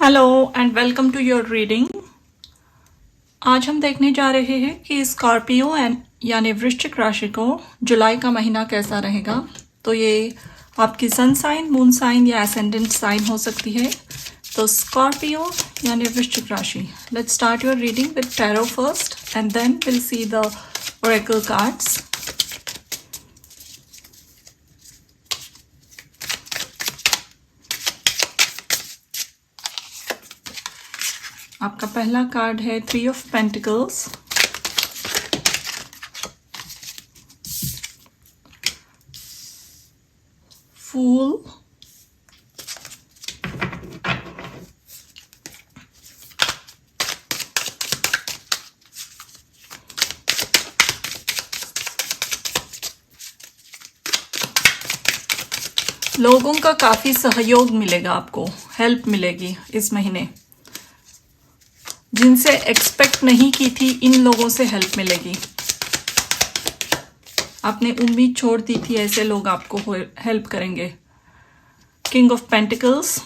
Hello and welcome to your reading. आज हम देखने जा रहे हैं कि स्कॉर्पियो एंड यानी वृश्चिक राशि को जुलाई का महीना कैसा रहेगा। तो ये आपकी सन साइन, मून साइन या एसेंडेंट साइन हो सकती है। तो स्कॉर्पियो यानी वृश्चिक राशि, let's start your reading with tarot first and then will see the oracle cards. आपका पहला कार्ड है 3 ऑफ पेंटिकल्स, फूल, लोगों का काफी सहयोग मिलेगा, आपको हेल्प मिलेगी इस महीने। जिनसे एक्सपेक्ट नहीं की थी इन लोगों से हेल्प मिलेगी। आपने उम्मीद छोड़ दी थी, ऐसे लोग आपको हेल्प करेंगे। King of pentacles,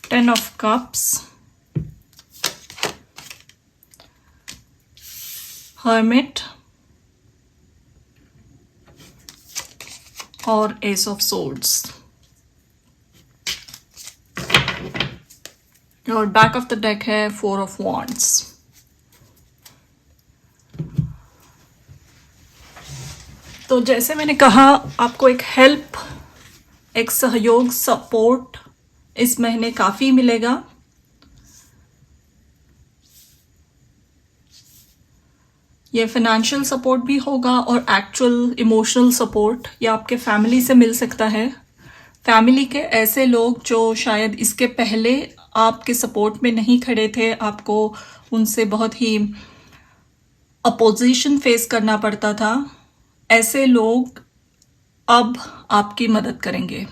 ten of cups, hermit और एस ऑफ सोर्ड्स। और बैक ऑफ द डेक है 4 ऑफ वॉन्ड्स। तो जैसे मैंने कहा, आपको एक हेल्प, एक सहयोग, सपोर्ट इस महीने काफी मिलेगा। ये फाइनेंशियल सपोर्ट भी होगा और एक्चुअल इमोशनल सपोर्ट या आपके फैमिली से मिल सकता है। फैमिली के ऐसे लोग जो शायद इसके पहले आपके सपोर्ट में नहीं खड़े थे, आपको उनसे बहुत ही अपोजिशन फेस करना पड़ता था, ऐसे लोग अब आपकी मदद करेंगे।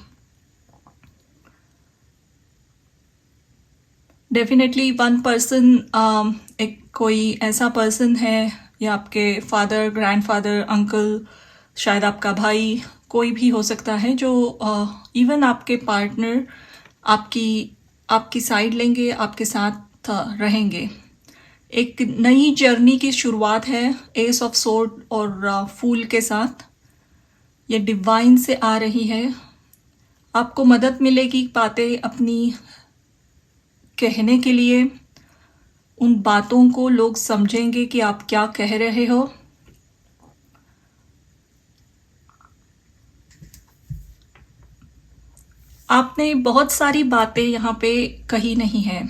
डेफिनेटली वन पर्सन, एक कोई ऐसा पर्सन है, या आपके फादर, ग्रैंडफादर, अंकल, शायद आपका भाई, कोई भी हो सकता है, जो इवन आपके पार्टनर आपकी साइड लेंगे, आपके साथ रहेंगे। एक नई जर्नी की शुरुआत है एस ऑफ सोर्ड और फूल के साथ। ये डिवाइन से आ रही है। आपको मदद मिलेगी बातें अपनी कहने के लिए। उन बातों को लोग समझेंगे कि आप क्या कह रहे हो। आपने बहुत सारी बातें यहाँ पे कही नहीं है।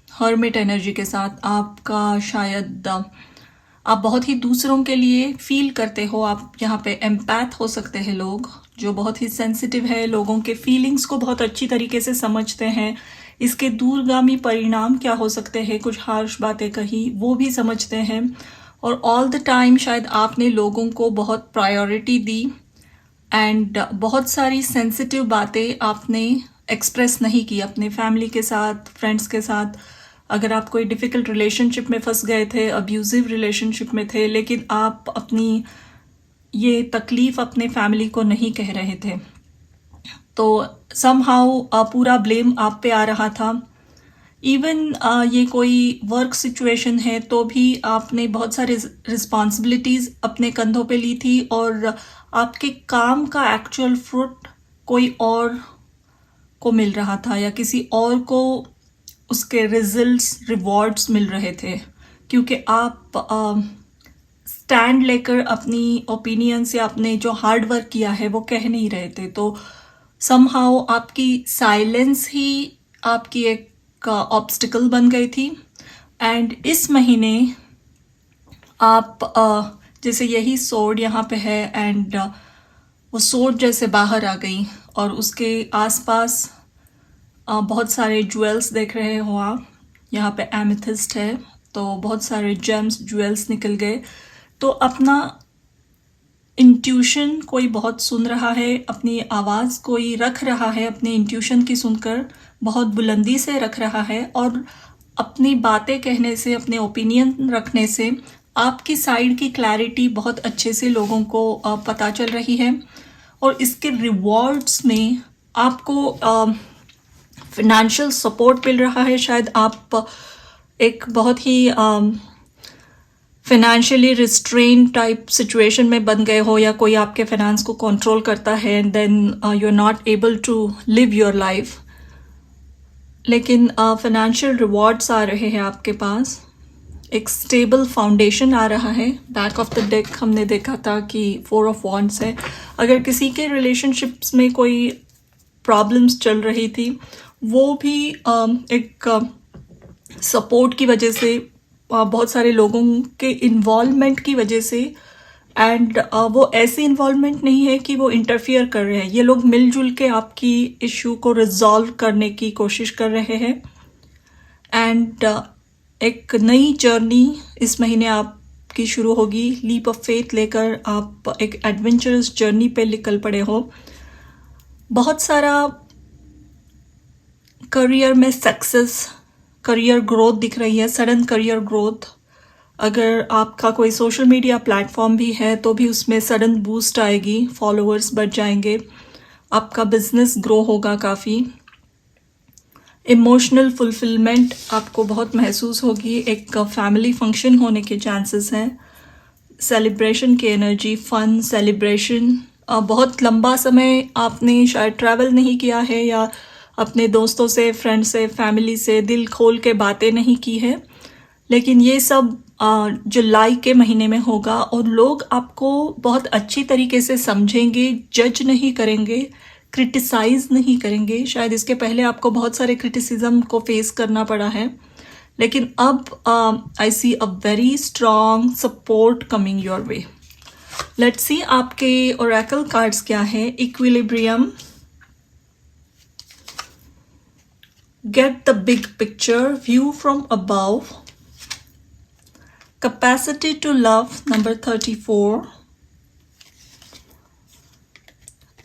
हर्मिट एनर्जी के साथ आपका शायद आप बहुत ही दूसरों के लिए फील करते हो। आप यहाँ पे एम्पैथ हो सकते हैं, लोग जो बहुत ही सेंसिटिव है, लोगों के फीलिंग्स को बहुत अच्छी तरीके से समझते हैं। इसके दूरगामी परिणाम क्या हो सकते हैं, कुछ हार्श बातें कही, वो भी समझते हैं। और ऑल द टाइम शायद आपने लोगों को बहुत प्रायोरिटी दी एंड बहुत सारी सेंसिटिव बातें आपने एक्सप्रेस नहीं की अपने फैमिली के साथ, फ्रेंड्स के साथ। अगर आप कोई डिफ़िकल्ट रिलेशनशिप में फंस गए थे, अब्यूजिव रिलेशनशिप में थे, लेकिन आप अपनी ये तकलीफ़ अपने फैमिली को नहीं कह रहे थे, तो समहाउ पूरा ब्लेम आप पे आ रहा था। इवन ये कोई वर्क सिचुएशन है तो भी आपने बहुत सारे रिस्पॉन्सिबिलिटीज़ अपने कंधों पे ली थी और आपके काम का एक्चुअल फ्रूट कोई और को मिल रहा था या किसी और को उसके रिजल्ट्स, रिवॉर्ड्स मिल रहे थे, क्योंकि आप स्टैंड लेकर अपनी ओपिनियंस या अपने जो हार्ड वर्क किया है वो कह नहीं रहे थे। तो समहाउ आपकी साइलेंस ही आपकी एक ऑब्स्टिकल बन गई थी। एंड इस महीने आप जैसे यही सोर्ड यहाँ पे है एंड वो सोर्ड जैसे बाहर आ गई और उसके आसपास बहुत सारे ज्वेल्स देख रहे हो आप। यहाँ पे एमेथिस्ट है, तो बहुत सारे जेम्स, ज्वेल्स निकल गए। तो अपना इंट्यूशन कोई बहुत सुन रहा है, अपनी आवाज़ कोई रख रहा है, अपने इंट्यूशन की सुनकर बहुत बुलंदी से रख रहा है। और अपनी बातें कहने से, अपने ओपिनियन रखने से आपकी साइड की क्लैरिटी बहुत अच्छे से लोगों को पता चल रही है, और इसके रिवॉर्ड्स में आपको फिनेंशियल सपोर्ट मिल रहा है। शायद आप एक बहुत ही फिनेंशियली रिस्ट्रेन टाइप सिचुएशन में बन गए हो, या कोई आपके फाइनेंस को कंट्रोल करता है, and then you are not able to live your life. लेकिन फाइनेंशियल रिवॉर्ड्स आ रहे हैं आपके पास, एक स्टेबल फाउंडेशन आ रहा है। बैक ऑफ द डेक हमने देखा था कि 4 ऑफ वॉन्ड्स है। अगर किसी के रिलेशनशिप्स में कोई प्रॉब्लम्स चल रही थी, वो भी एक सपोर्ट की वजह से, बहुत सारे लोगों के इन्वॉल्वमेंट की वजह से, एंड वो ऐसी इन्वॉल्वमेंट नहीं है कि वो इंटरफियर कर रहे हैं। ये लोग मिलजुल के आपकी इश्यू को रिजॉल्व करने की कोशिश कर रहे हैं। एंड एक नई जर्नी इस महीने आपकी शुरू होगी। लीप ऑफ फेथ लेकर आप एक एडवेंचरस जर्नी पे निकल पड़े हो। बहुत सारा करियर में सक्सेस, करियर ग्रोथ दिख रही है, सडन करियर ग्रोथ। अगर आपका कोई सोशल मीडिया प्लेटफॉर्म भी है तो भी उसमें सडन बूस्ट आएगी, फॉलोअर्स बढ़ जाएंगे, आपका बिजनेस ग्रो होगा काफ़ी। इमोशनल फुलफिलमेंट आपको बहुत महसूस होगी। एक फैमिली फंक्शन होने के चांसेस हैं। सेलिब्रेशन की एनर्जी, फन, सेलिब्रेशन। बहुत लंबा समय आपने शायद ट्रैवल नहीं किया है, या अपने दोस्तों से, फ्रेंड से, फैमिली से दिल खोल के बातें नहीं की है, लेकिन ये सब जुलाई के महीने में होगा, और लोग आपको बहुत अच्छी तरीके से समझेंगे, जज नहीं करेंगे, क्रिटिसाइज नहीं करेंगे। शायद इसके पहले आपको बहुत सारे क्रिटिसिज्म को फेस करना पड़ा है, लेकिन अब I see a very strong support coming your way. Let's see आपके ओरेकल कार्ड्स क्या है। Equilibrium, get the big picture, view from above, capacity to love, number 34,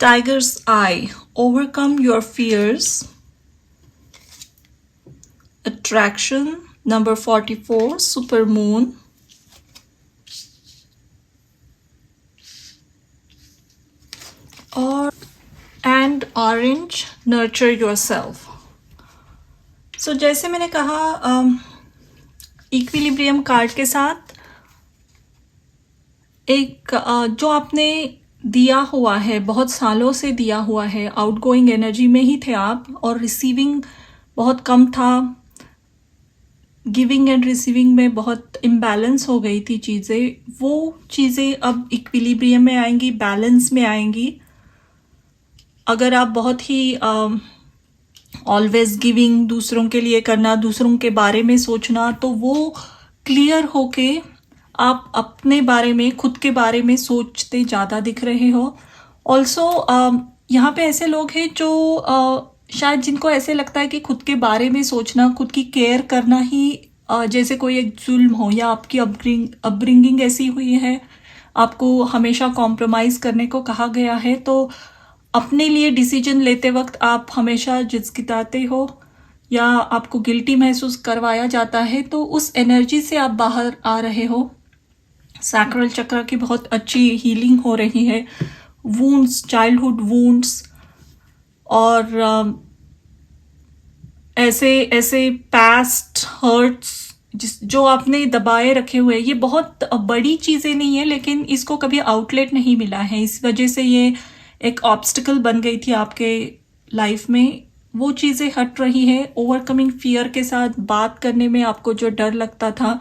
tiger's eye, overcome your fears, attraction, number 44, super moon, and orange, nurture yourself। सो जैसे मैंने कहा, equilibrium card के साथ एक जो आपने दिया हुआ है, बहुत सालों से दिया हुआ है, आउटगोइंग एनर्जी में ही थे आप, और रिसीविंग बहुत कम था। गिविंग एंड रिसीविंग में बहुत इम्बैलेंस हो गई थी चीज़ें, वो चीज़ें अब इक्विलिब्रियम में आएंगी, बैलेंस में आएंगी। अगर आप बहुत ही ऑलवेज गिविंग, दूसरों के लिए करना, दूसरों के बारे में सोचना, तो वो क्लियर होके आप अपने बारे में, खुद के बारे में सोचते ज़्यादा दिख रहे हो। ऑल्सो यहाँ पे ऐसे लोग हैं जो शायद जिनको ऐसे लगता है कि खुद के बारे में सोचना, खुद की केयर करना ही जैसे कोई एक जुल्म हो, या आपकी अपब्रिंगिंग ऐसी हुई है, आपको हमेशा कॉम्प्रोमाइज़ करने को कहा गया है, तो अपने लिए डिसीजन लेते वक्त आप हमेशा झिझकिताते हो, या आपको गिल्टी महसूस करवाया जाता है, तो उस एनर्जी से आप बाहर आ रहे हो। सैक्रल चक्र की बहुत अच्छी हीलिंग हो रही है। वूंड्स, चाइल्डहुड वूंड्स, और ऐसे ऐसे पास्ट हर्ट्स जो आपने दबाए रखे हुए, ये बहुत बड़ी चीज़ें नहीं है, लेकिन इसको कभी आउटलेट नहीं मिला है, इस वजह से ये एक ऑब्स्टिकल बन गई थी आपके लाइफ में। वो चीज़ें हट रही है। ओवरकमिंग फियर के साथ बात करने में आपको जो डर लगता था,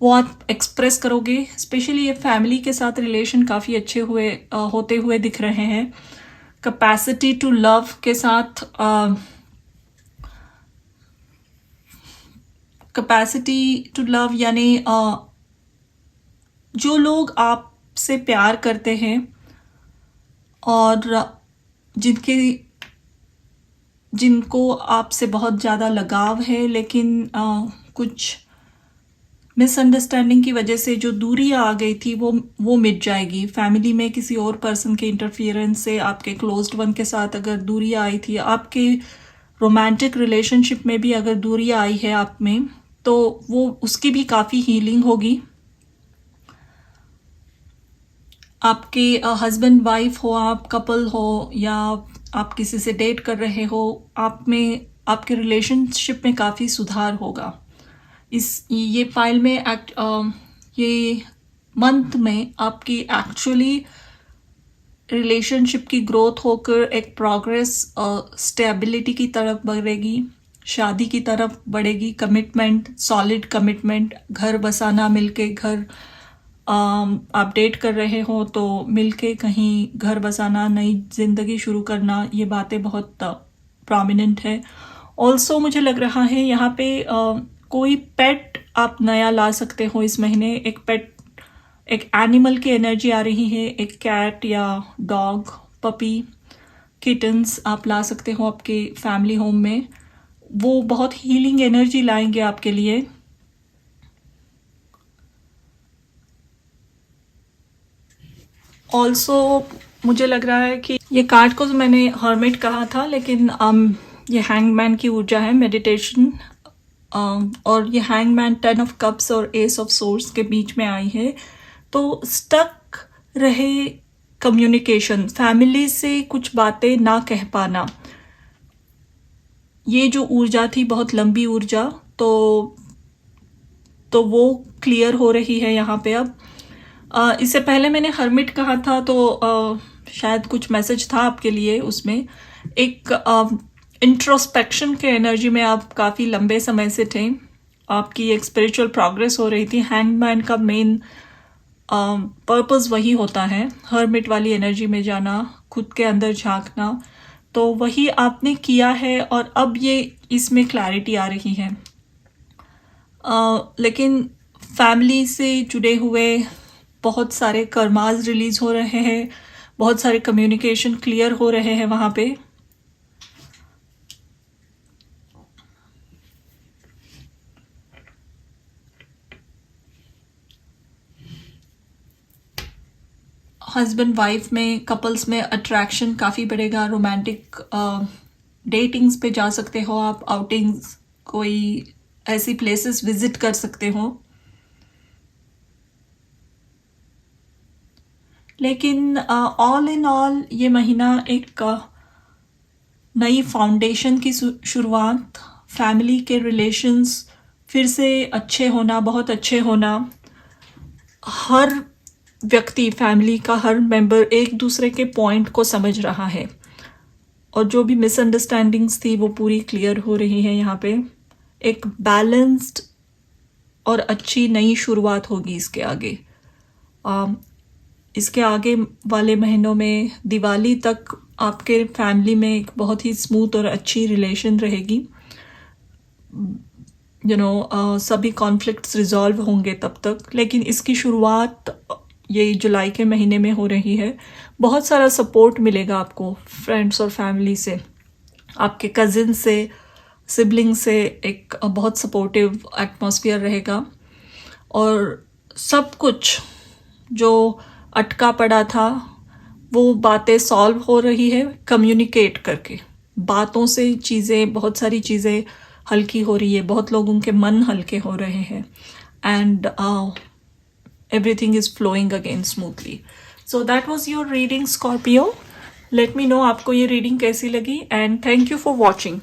वो आप एक्सप्रेस करोगे। स्पेशली ये फैमिली के साथ रिलेशन काफ़ी अच्छे होते हुए दिख रहे हैं। कैपेसिटी टू लव के साथ कैपेसिटी टू लव यानी जो लोग आपसे प्यार करते हैं और जिनको आपसे बहुत ज़्यादा लगाव है, लेकिन कुछ मिसअंडरस्टैंडिंग की वजह से जो दूरी आ गई थी वो मिट जाएगी। फैमिली में किसी और पर्सन के इंटरफियरेंस से आपके क्लोज्ड वन के साथ अगर दूरी आई थी, आपके रोमांटिक रिलेशनशिप में भी अगर दूरी आई है आप में, तो वो उसकी भी काफ़ी हीलिंग होगी। आपके हस्बैंड वाइफ हो, आप कपल हो, या आप किसी से डेट कर रहे हो, आप में आपके रिलेशनशिप में काफ़ी सुधार होगा। ये फाइल में ये मंथ में आपकी एक्चुअली रिलेशनशिप की ग्रोथ होकर एक प्रोग्रेस स्टेबिलिटी की तरफ बढ़ेगी, शादी की तरफ बढ़ेगी, कमिटमेंट, सॉलिड कमिटमेंट, घर बसाना, मिलके घर आप डेट कर रहे हो तो मिलके कहीं घर बसाना, नई ज़िंदगी शुरू करना, ये बातें बहुत प्रोमिनेंट है। ऑल्सो मुझे लग रहा है यहाँ पे कोई पेट आप नया ला सकते हो इस महीने। एक पेट, एक एनिमल की एनर्जी आ रही है, एक कैट या डॉग, पपी, किटन्स आप ला सकते हो आपके फैमिली होम में। वो बहुत हीलिंग एनर्जी लाएंगे आपके लिए। ऑल्सो मुझे लग रहा है कि ये कार्ड को तो मैंने हर्मिट कहा था, लेकिन ये हैंगमैन की ऊर्जा है, मेडिटेशन। और ये हैंगमैन 10 ऑफ कप्स और एस ऑफ सोर्ड्स के बीच में आई है। तो स्टक रहे कम्युनिकेशन, फैमिली से कुछ बातें ना कह पाना, ये जो ऊर्जा थी बहुत लंबी ऊर्जा, तो वो क्लियर हो रही है यहाँ पे अब। इससे पहले मैंने हर्मिट कहा था, तो शायद कुछ मैसेज था आपके लिए उसमें। एक इंट्रोस्पेक्शन के एनर्जी में आप काफ़ी लंबे समय से थे, आपकी एक स्पिरिचुअल प्रोग्रेस हो रही थी। हैंगमैन का मेन पर्पस वही होता है, हर्मिट वाली एनर्जी में जाना, खुद के अंदर झांकना, तो वही आपने किया है और अब ये इसमें क्लैरिटी आ रही है। लेकिन फैमिली से जुड़े हुए बहुत सारे कर्मास रिलीज हो रहे हैं, बहुत सारे कम्युनिकेशन क्लियर हो रहे हैं वहाँ पे। हस्बैंड वाइफ में, कपल्स में अट्रैक्शन काफ़ी बढ़ेगा। रोमांटिक डेटिंग्स पे जा सकते हो आप, आउटिंग्स, कोई ऐसी प्लेसेस विजिट कर सकते हो। लेकिन ऑल इन ऑल ये महीना एक नई फाउंडेशन की शुरुआत, फैमिली के रिलेशंस फिर से अच्छे होना, बहुत अच्छे होना। हर व्यक्ति, फैमिली का हर मेंबर एक दूसरे के पॉइंट को समझ रहा है और जो भी मिसअंडरस्टैंडिंग्स थी वो पूरी क्लियर हो रही है। यहाँ पे एक बैलेंस्ड और अच्छी नई शुरुआत होगी इसके आगे। इसके आगे वाले महीनों में दिवाली तक आपके फैमिली में एक बहुत ही स्मूथ और अच्छी रिलेशन रहेगी। सभी कॉन्फ्लिक्ट्स रिजॉल्व होंगे तब तक। लेकिन इसकी शुरुआत ये जुलाई के महीने में हो रही है। बहुत सारा सपोर्ट मिलेगा आपको फ्रेंड्स और फैमिली से, आपके कजिन से, सिबलिंग से। एक बहुत सपोर्टिव एटमॉस्फेयर रहेगा और सब कुछ जो अटका पड़ा था वो बातें सॉल्व हो रही है कम्युनिकेट करके। बातों से चीज़ें, बहुत सारी चीज़ें हल्की हो रही है, बहुत लोगों के मन हल्के हो रहे हैं and everything is flowing again smoothly. So that was your reading, Scorpio. Let me know आपको ये reading कैसी लगी and thank you for watching.